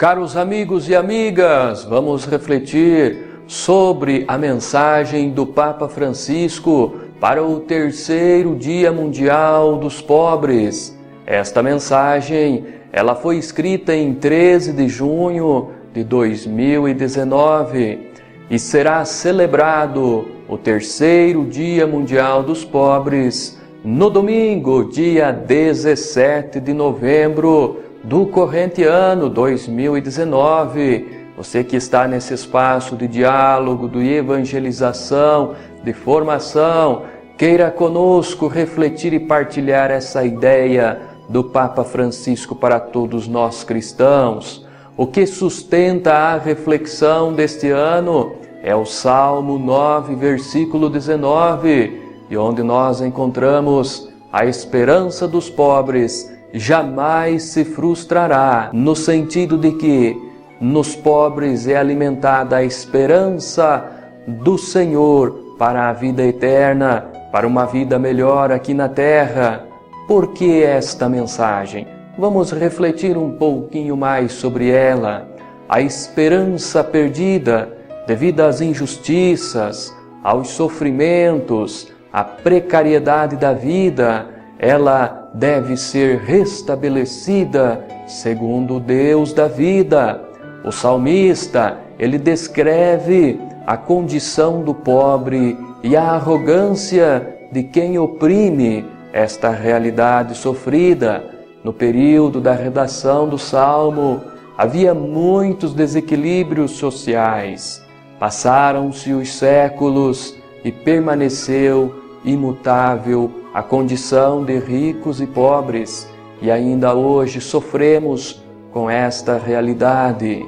Caros amigos e amigas, vamos refletir sobre a mensagem do Papa Francisco para o terceiro Dia Mundial dos Pobres. Esta mensagem, ela foi escrita em 13 de junho de 2019 e será celebrado o terceiro Dia Mundial dos Pobres no domingo, dia 17 de novembro do corrente ano 2019. Você que está nesse espaço de diálogo, de evangelização, de formação, queira conosco refletir e partilhar essa ideia do Papa Francisco para todos nós cristãos. O que sustenta a reflexão deste ano é o Salmo 9, versículo 19, e onde nós encontramos a esperança dos pobres jamais se frustrará, no sentido de que nos pobres é alimentada a esperança do Senhor para a vida eterna, para uma vida melhor aqui na terra. Por que esta mensagem? Vamos refletir um pouquinho mais sobre ela. A esperança perdida devido às injustiças, aos sofrimentos, à precariedade da vida, ela deve ser restabelecida segundo o Deus da vida. O salmista, ele descreve a condição do pobre e a arrogância de quem oprime esta realidade sofrida. No período da redação do Salmo, havia muitos desequilíbrios sociais. Passaram-se os séculos e permaneceu imutável a condição de ricos e pobres, e ainda hoje sofremos com esta realidade.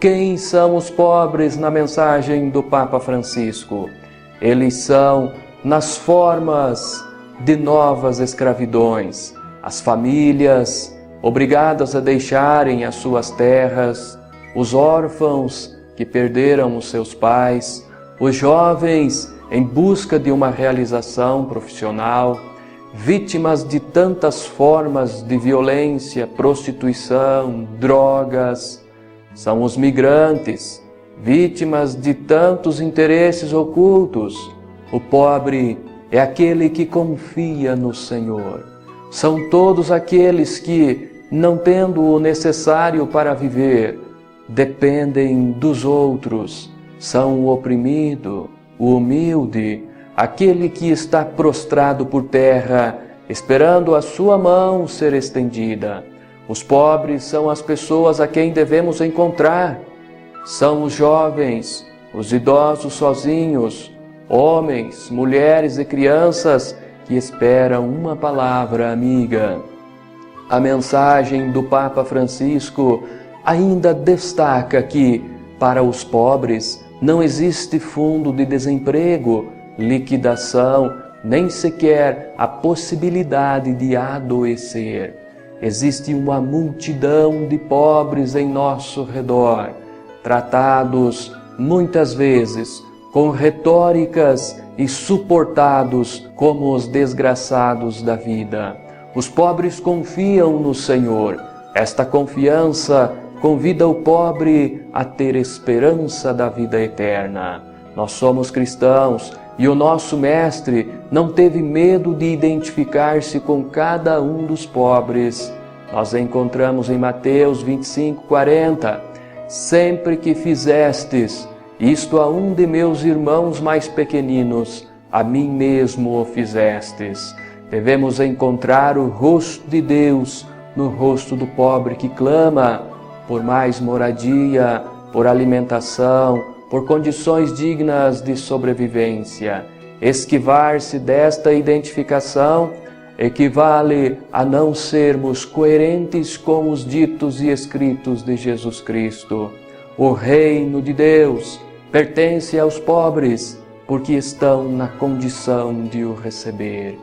Quem são os pobres na mensagem do Papa Francisco? Eles são nas formas de novas escravidões, as famílias obrigadas a deixarem as suas terras, os órfãos que perderam os seus pais, os jovens em busca de uma realização profissional, vítimas de tantas formas de violência, prostituição, drogas. São os migrantes, vítimas de tantos interesses ocultos. O pobre é aquele que confia no Senhor. São todos aqueles que, não tendo o necessário para viver, dependem dos outros. São o oprimido, o humilde, aquele que está prostrado por terra, esperando a sua mão ser estendida. Os pobres são as pessoas a quem devemos encontrar. São os jovens, os idosos sozinhos, homens, mulheres e crianças que esperam uma palavra amiga. A mensagem do Papa Francisco ainda destaca que, para os pobres, não existe fundo de desemprego, liquidação, nem sequer a possibilidade de adoecer. Existe uma multidão de pobres em nosso redor, tratados muitas vezes com retóricas e suportados como os desgraçados da vida. Os pobres confiam no Senhor. Esta confiança convida o pobre a ter esperança da vida eterna. Nós somos cristãos e o nosso Mestre não teve medo de identificar-se com cada um dos pobres. Nós encontramos em Mateus 25:40. Sempre que fizestes isto a um de meus irmãos mais pequeninos, a mim mesmo o fizestes. Devemos encontrar o rosto de Deus no rosto do pobre que clama por mais moradia, por alimentação, por condições dignas de sobrevivência. Esquivar-se desta identificação equivale a não sermos coerentes com os ditos e escritos de Jesus Cristo. O reino de Deus pertence aos pobres, porque estão na condição de o receber.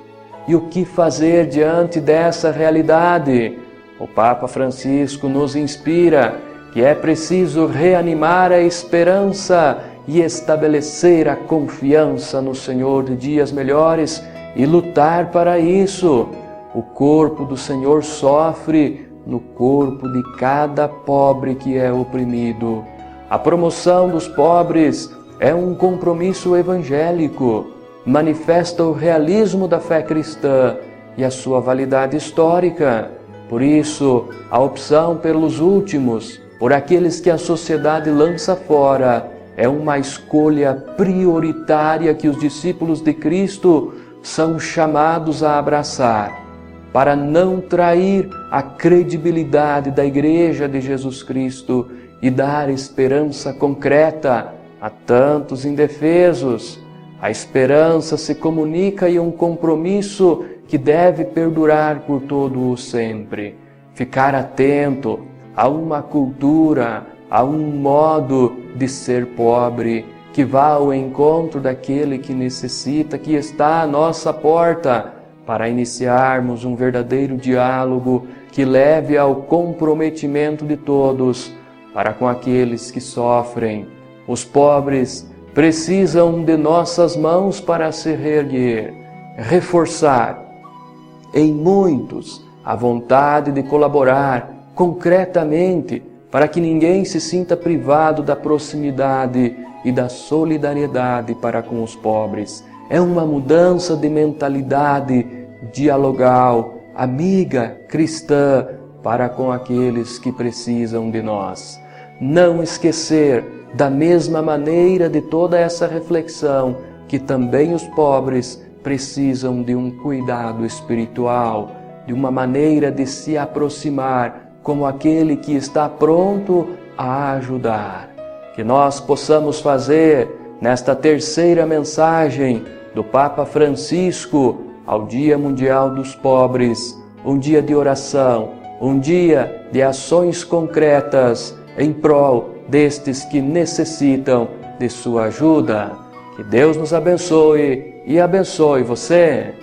E o que fazer diante dessa realidade? O Papa Francisco nos inspira que é preciso reanimar a esperança e estabelecer a confiança no Senhor de dias melhores e lutar para isso. O corpo do Senhor sofre no corpo de cada pobre que é oprimido. A promoção dos pobres é um compromisso evangélico, manifesta o realismo da fé cristã e a sua validade histórica. Por isso, a opção pelos últimos, por aqueles que a sociedade lança fora, é uma escolha prioritária que os discípulos de Cristo são chamados a abraçar, para não trair a credibilidade da Igreja de Jesus Cristo e dar esperança concreta a tantos indefesos. A esperança se comunica em um compromisso que deve perdurar por todo o sempre. Ficar atento a uma cultura, a um modo de ser pobre, que vá ao encontro daquele que necessita, que está à nossa porta, para iniciarmos um verdadeiro diálogo que leve ao comprometimento de todos para com aqueles que sofrem. Os pobres precisam de nossas mãos para se reerguer, reforçar em muitos a vontade de colaborar concretamente para que ninguém se sinta privado da proximidade e da solidariedade para com os pobres. É uma mudança de mentalidade dialogal, amiga, cristã, para com aqueles que precisam de nós. Não esquecer, da mesma maneira de toda essa reflexão, que também os pobres precisam de um cuidado espiritual, de uma maneira de se aproximar como aquele que está pronto a ajudar. Que nós possamos fazer, nesta terceira mensagem do Papa Francisco ao Dia Mundial dos Pobres, um dia de oração, um dia de ações concretas em prol destes que necessitam de sua ajuda. Que Deus nos abençoe e abençoe você.